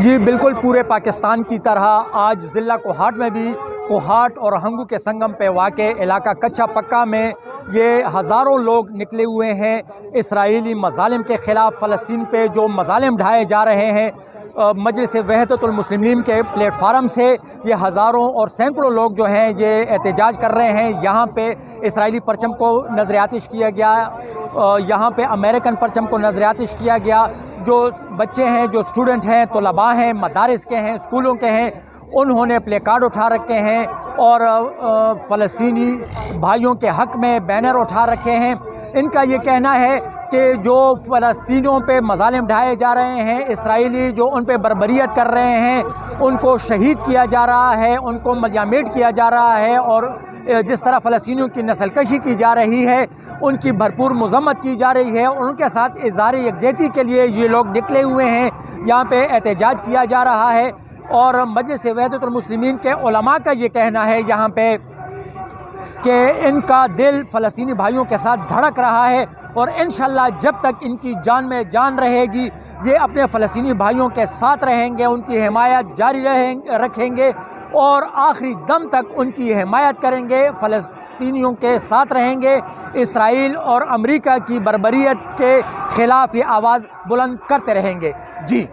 جی بالکل، پورے پاکستان کی طرح آج ضلع کوہاٹ میں بھی کوہاٹ اور ہنگو کے سنگم پہ واقع علاقہ کچا پکا میں یہ ہزاروں لوگ نکلے ہوئے ہیں اسرائیلی مظالم کے خلاف۔ فلسطین پہ جو مظالم ڈھائے جا رہے ہیں، مجلس وحدت المسلمین کے پلیٹ فارم سے یہ ہزاروں اور سینکڑوں لوگ جو ہیں یہ احتجاج کر رہے ہیں۔ یہاں پہ اسرائیلی پرچم کو نظر آتش کیا گیا، یہاں پہ امریکن پرچم کو نظر آتش کیا گیا۔ جو بچے ہیں، جو اسٹوڈنٹ ہیں، طلباء ہیں، مدارس کے ہیں، اسکولوں کے ہیں، انہوں نے پلے کارڈ اٹھا رکھے ہیں اور فلسطینی بھائیوں کے حق میں بینر اٹھا رکھے ہیں۔ ان کا یہ کہنا ہے کہ جو فلسطینیوں پہ مظالم ڈھائے جا رہے ہیں، اسرائیلی جو ان پہ بربریت کر رہے ہیں، ان کو شہید کیا جا رہا ہے، ان کو ملیامیٹ کیا جا رہا ہے، اور جس طرح فلسطینیوں کی نسل کشی کی جا رہی ہے، ان کی بھرپور مذمت کی جا رہی ہے، اور ان کے ساتھ اظہار یکجہتی کے لیے یہ لوگ نکلے ہوئے ہیں۔ یہاں پہ احتجاج کیا جا رہا ہے، اور مجلس وحدت المسلمین کے علماء کا یہ کہنا ہے یہاں پہ کہ ان کا دل فلسطینی بھائیوں کے ساتھ دھڑک رہا ہے، اور انشاءاللہ جب تک ان کی جان میں جان رہے گی یہ اپنے فلسطینی بھائیوں کے ساتھ رہیں گے، ان کی حمایت جاری رکھیں گے، اور آخری دم تک ان کی حمایت کریں گے، فلسطینیوں کے ساتھ رہیں گے، اسرائیل اور امریکہ کی بربریت کے خلاف یہ آواز بلند کرتے رہیں گے۔ جی